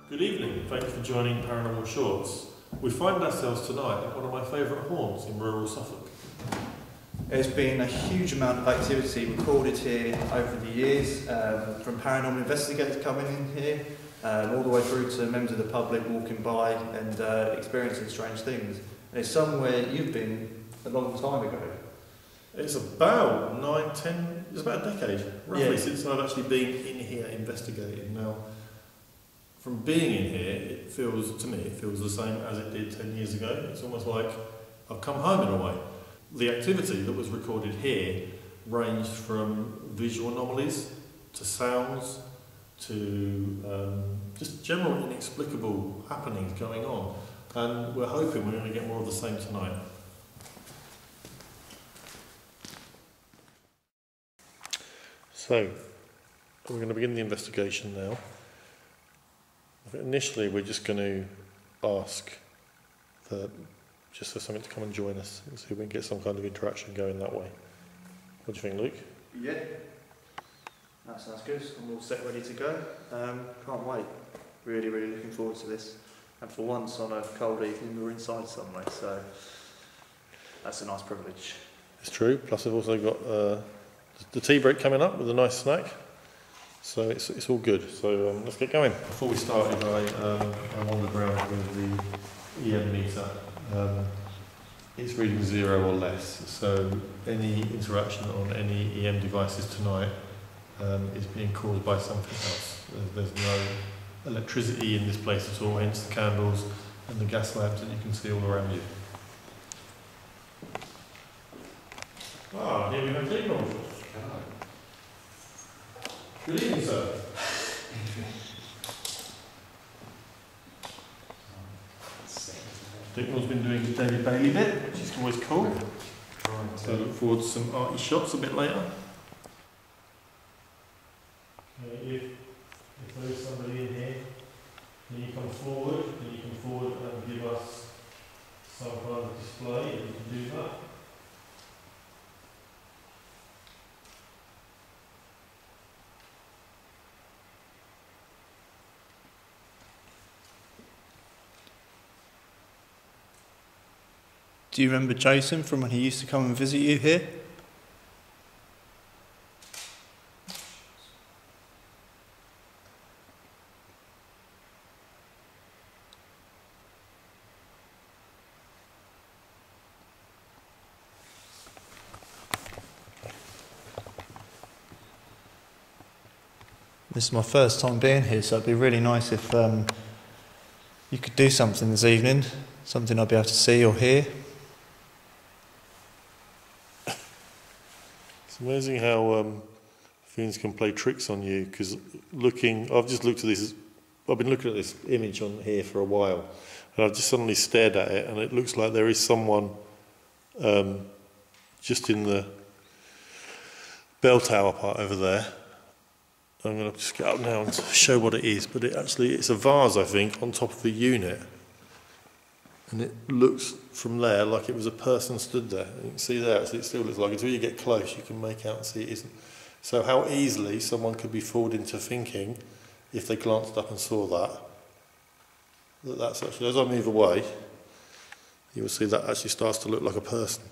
Good evening, thanks for joining Paranormal Shorts. We find ourselves tonight at one of my favourite haunts in rural Suffolk. There's been a huge amount of activity recorded here over the years, from paranormal investigators coming in here, all the way through to members of the public walking by and experiencing strange things. And it's somewhere you've been a long time ago. It's about it's about a decade, roughly, Yeah. since I've actually been in here investigating. Now, from being in here, it feels the same as it did 10 years ago. It's almost like I've come home in a way. The activity that was recorded here ranged from visual anomalies to sounds to just general inexplicable happenings going on. And we're hoping we're going to get more of the same tonight. So, we're going to begin the investigation now. Initially, we're just going to ask for something to come and join us and see if we can get some kind of interaction going that way. What do you think, Luke? Yeah, that sounds good. I'm all set, ready to go. Can't wait. Really, really looking forward to this. And for once, on a cold evening, we're inside somewhere, so that's a nice privilege. It's true. Plus, I've also got the tea break coming up with a nice snack. So it's all good. So let's get going. Before we started, I wandered around with the EM meter. It's reading 0 or less. So any interaction on any EM devices tonight is being caused by something else. There's no electricity in this place at all, hence the candles and the gas lamps that you can see all around you. Ah, here we have Dick on. Good evening, sir. Dicknell's been doing the David Bailey bit, which is always cool. So I look forward to some arty shots a bit later. If there is somebody in here, can you come forward? And give us some kind of display? And you can do that. Do you remember Jason from when he used to come and visit you here? This is my first time being here, so it'd be really nice if you could do something this evening, something I'd be able to see or hear. It's amazing how things can play tricks on you, because I've just looked at this, I've been looking at this image on here for a while, and I've just suddenly stared at it, and it looks like there is someone just in the bell tower part over there. I'm going to just get up now and show what it is, but it's a vase, I think, on top of a unit. And it looks from there like it was a person stood there. You can see there, actually, it still looks like, until you get close, you can make out and see it isn't. So how easily someone could be fooled into thinking, if they glanced up and saw that's actually, as I move away, you will see that actually starts to look like a person.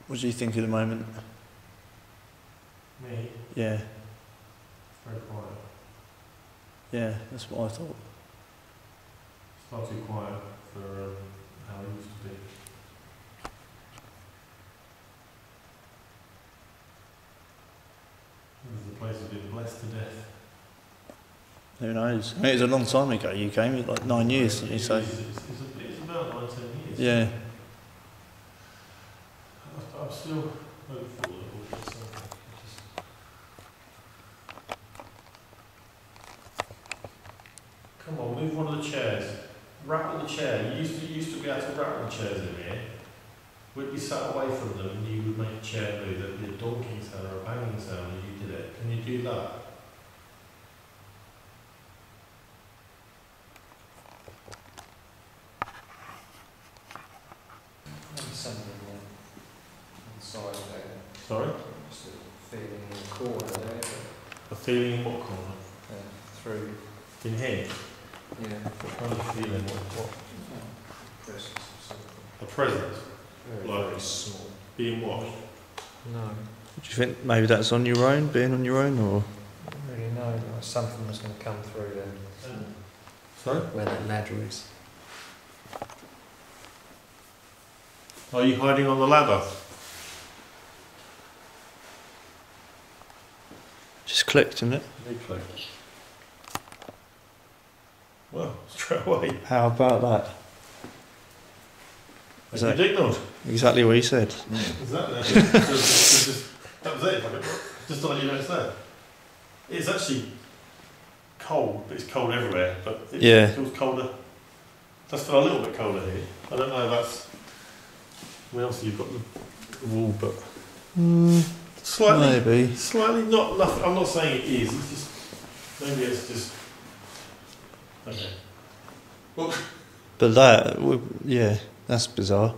What do you think at the moment? Me? Yeah. Very quiet. Yeah, that's what I thought. It's not too quiet for how it used to be. The place has been blessed to death. Who knows? I mean, it was a long time ago you came, like 9 years, didn't you say? It's about 9, 10 years. Yeah. I'm still hopeful that we'll get something. Come on, move one of the chairs. Rattle the chair. You used to be able to rattle the chairs in here. We'd be sat away from them and you would make a chair move. There'd be a donking sound or a banging sound and you did it. Can you do that? Sorry? Thin feeling in what corner? Through. In here? Yeah. What kind of feeling? What? Presence. A presence? Very small. Being watched? No. Do you think maybe that's on your own, being on your own, or? I don't really know. Like something was going to come through there. Sorry? Where that ladder is. Are you hiding on the ladder? Just clicked, isn't it? Big click. Well, straight away. How about that? Is Thank you, Dicknell. Exactly what he said. Exactly. That was it. Just to let you know it's there. It's actually cold, but it's cold everywhere. But it feels colder. It does feel a little bit colder here. I don't know if that's. I mean, obviously you've got the wall, but slightly not enough. I'm not saying it is. It's just maybe it's just okay. Well, But that, that's bizarre.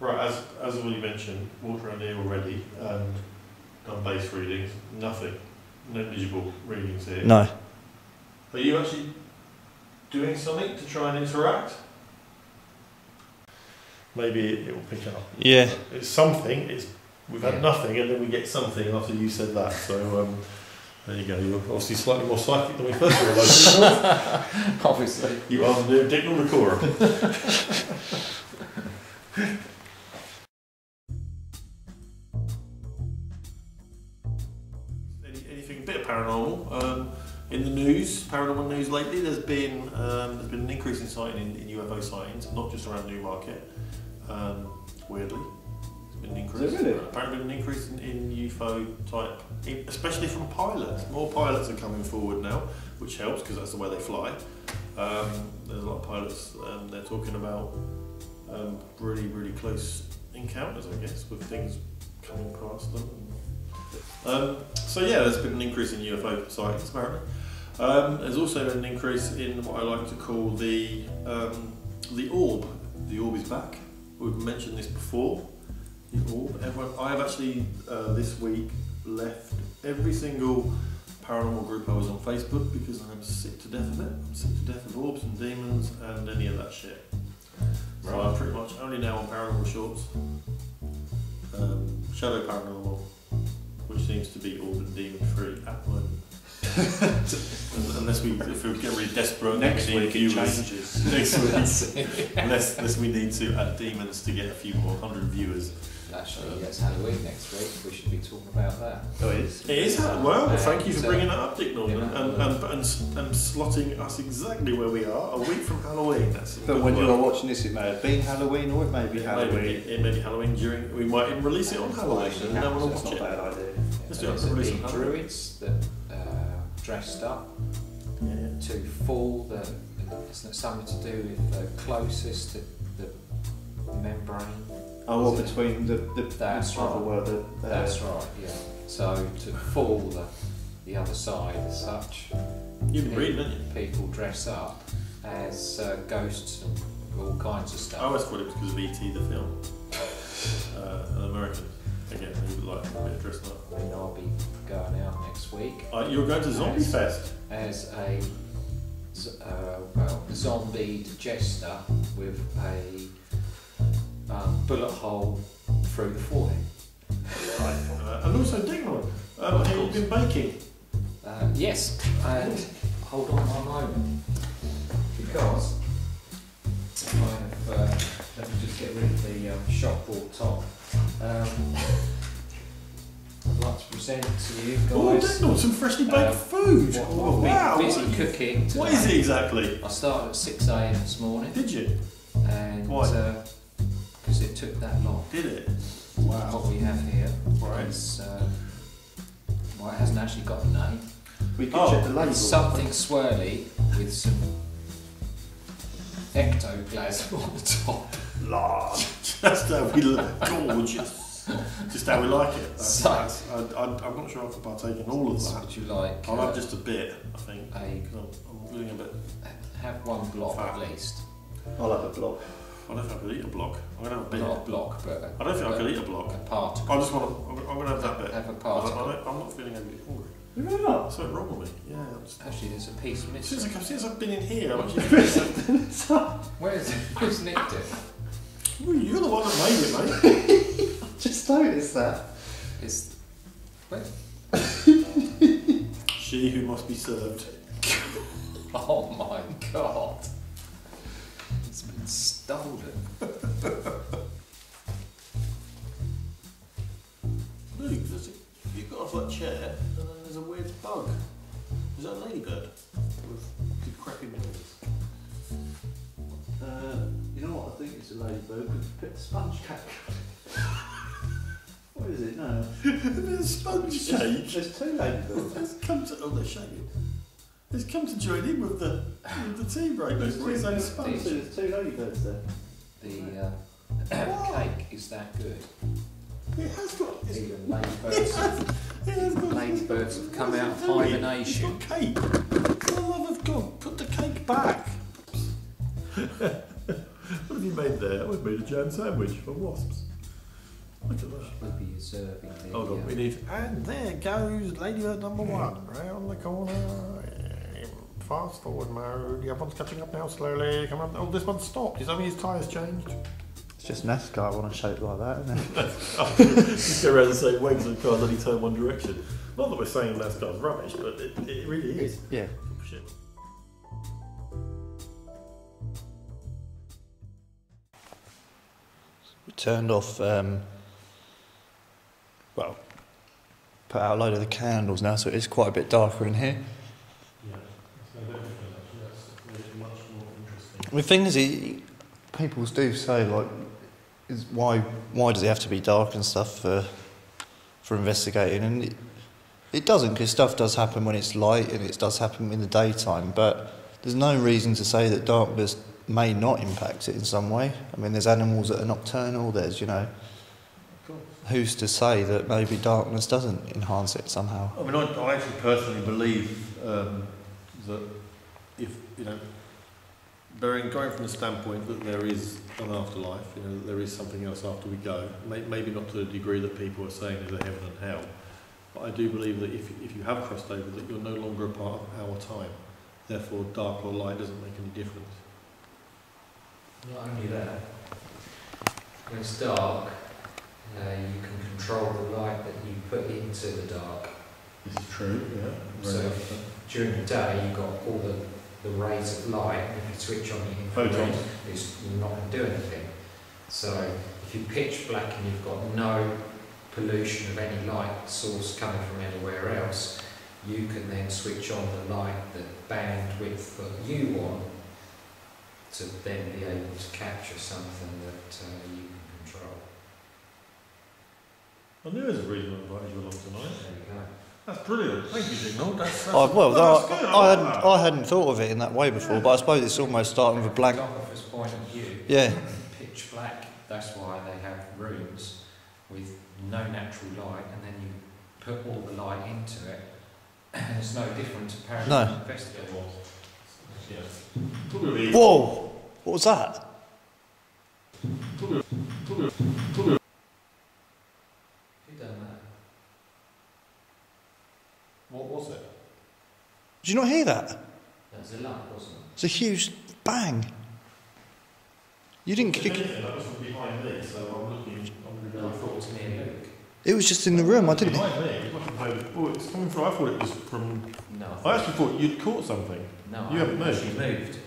right, as already mentioned, walked around here already and done base readings. Nothing, no visual readings here. No. Are you actually doing something to try and interact? Maybe it will pick up. Yeah. It's something. We've had nothing, and then we get something after you said that. So there you go. You're obviously slightly more psychic than we first realised. Obviously. You are the new Dicknell Decorum. Anything a bit of paranormal in the news? Paranormal news lately. There's been an increase in sighting in UFO sightings, not just around Newmarket. Weirdly, there's been an increase. Is it really? Apparently, been an increase in UFO type, especially from pilots. More pilots are coming forward now, which helps because that's the way they fly. There's a lot of pilots, they're talking about really, really close encounters, I guess, with things coming past them. So yeah, there's been an increase in UFO sightings apparently. There's also been an increase in what I like to call the orb. The orb is back. We've mentioned this before. The orb. I have actually this week left every single paranormal group I was on Facebook because I'm sick to death of it. I'm sick to death of orbs and demons and any of that shit. So I'm pretty much only now on Paranormal Shorts, Shadow Paranormal, which seems to be orb and demon free at the moment. Unless if we get really desperate next we need week it viewers. changes. Next week, unless we need to add demons to get a few more 100 viewers. Actually, it's Halloween next week. We should be talking about that. Oh, it is. It is. Well, thank you for So, bringing that up, Dick Norton, yeah. and slotting us exactly where we are a week from Halloween. That's But when you are watching this, it may have been Halloween or it may be Halloween. It may be Halloween during. We might even release it on Halloween, and no one will That's watch not a it. bad idea. Let's do it There's on release the on Halloween. druids that dressed up to fool the. Isn't it something to do with the closest to the membrane? Oh, well, between the That's other right. word, That's right. Yeah. So to fool the other side as such. You've been reading, haven't you? People dress up as ghosts and all kinds of stuff. I always thought it was because of E.T. the film. An American. Again, he would like a bit of dressing up. And I'll be going out next week You're going to Zombie Fest. as a zombied jester with a bullet hole through the forehead. And also, Dignor, I hear you've been baking. Yes, and hold on one moment because I have. Let me just get rid of the shopboard top. I'd like to present to you Oh, guys. Dignor, some freshly baked food. What Wow. I've been busy cooking today. What is it exactly? I started at 6 a.m. this morning. Did you? And Why? because it took that long. Did it? What we have here Right. is well, it hasn't actually got a name. We could check the label. It's something swirly with some ectoplasm on the top. Large. Just how we look. Gorgeous. Just how we like it. So- I'm not sure I can partake in all of So that. would you like I'll have just a bit, I think. a, 'Cause I'm feeling a bit. have one block Fat. at least? I'll have a block. I don't think I could eat a block. I'm gonna have a bit. Not a block, but I don't think I could eat a block. a particle. I just want to. I'm gonna have that bit. Have a particle. I'm not feeling overly hungry. You're really not? There's something wrong with me. Yeah. Actually, there's a piece missing. Since I've been in here, I'm actually. Who's nicked it? Well, you're the one that made it, mate. Just noticed that. It's... Where? She who must be served. Oh my god. It's been stolen. Luke, you've got a flat chair, and then there's a weird bug. Is that a ladybird? With good crappy wings. You know what? I think it's a ladybird with a bit of sponge cake. What is it? No. There's a sponge cake. There's two ladybirds. They're shaking. It's come to join in with the tea break. There's own sponge. There's two ladybirds there. The cake is that good. It has got. Even ladybirds have come out of hibernation. It's got cake. For the love of God, put the cake back. What have you made there? I've made a jam sandwich for wasps. Look at that. We'll be observing the... Hold on, we need... And there goes ladybird number one, round the corner. Fast forward mode. The other one's catching up now slowly. Come on. Oh, this one's stopped. It's only his tyres changed. It's just NASCAR on a shape like that, isn't it? Just go around the same way because the cars only turn one direction. Not that we're saying NASCAR's rubbish, but it really is. Yeah. Shit. We turned off, well, put out a load of the candles now, so it is quite a bit darker in here. Yeah, it's no better actually. That's made it much more interesting. The thing is, people do say, like, why does it have to be dark and stuff for investigating? And it doesn't, because stuff does happen when it's light and it does happen in the daytime, but there's no reason to say that darkness may not impact it in some way. I mean, there's animals that are nocturnal, there's, who's to say that maybe darkness doesn't enhance it somehow? I mean, I actually personally believe that if, going from the standpoint that there is an afterlife, that there is something else after we go, maybe not to the degree that people are saying there's a heaven and hell, but I do believe that if you have crossed over, that you're no longer a part of our time. Therefore, dark or light doesn't make any difference. Not only that, when it's dark, you can control the light that you put into the dark. This is true, yeah. So during the day, you've got all the rays of light, and if you switch on your infrared, you're not going to do anything. So if you pitch black and you've got no pollution of any light source coming from anywhere else, you can then switch on the light, the bandwidth that you want, to then be able to capture something that you can control. I knew there was a reason I invited you along tonight. There you go. That's brilliant. Thank you, Signal. That's I hadn't thought of it in that way before, but I suppose it's almost starting with a blank. From a photographer's point of view, Yeah. pitch black, that's why they have rooms with no natural light, and then you put all the light into it, and it's no different to Paranormal Investigator. Yeah. Whoa! What was that? Who done that? What was it? Did you not hear that? That was a lump, wasn't it? It's a huge bang. You didn't kick it. That was from behind me, so I'm looking. No, I thought it was me and Luke. It was just in the room. I didn't. Behind me. It wasn't over. Oh, it's coming from. I thought it was from. No, I actually thought you'd caught something. No, You haven't moved. actually moved.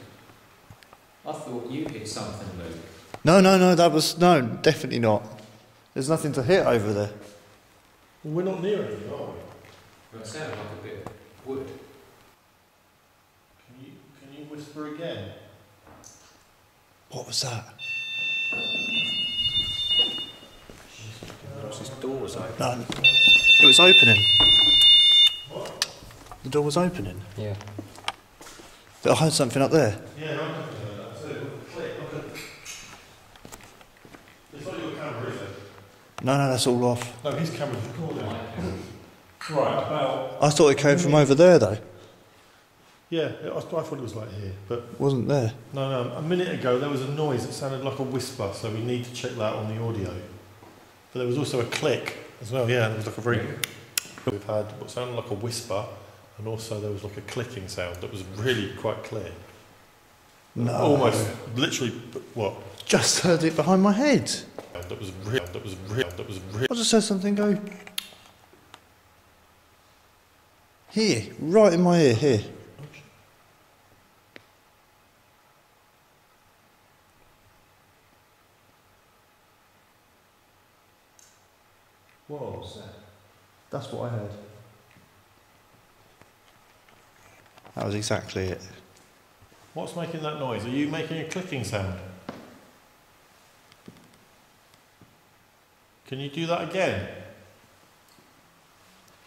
I thought you hit something, Luke. No. That was definitely not. There's nothing to hit over there. Well, we're not near anything, are we? But it sounded like a bit of wood. Can you whisper again? What was that? Perhaps his door was open. No, it was opening. What? The door was opening. Yeah. I heard something up there. Yeah, I definitely heard that. So, click. Look at. It's not your camera, is it? No, that's all off. No, his camera's recording. Right, about. I thought it came from over there though. Yeah, I thought it was like here, but Wasn't there? no. A minute ago there was a noise that sounded like a whisper, so we need to check that on the audio. But there was also a click as well. Yeah, there was like a very. We've had what sounded like a whisper, and also there was like a clicking sound that was really quite clear. No. Almost, literally, what? Just heard it behind my head. That was real. I just heard something go. Here, right in my ear, here. What was that? That's what I heard. That was exactly it. What's making that noise? Are you making a clicking sound? Can you do that again?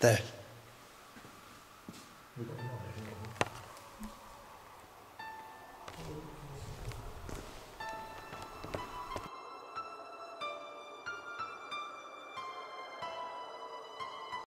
There. We've got a mic, haven't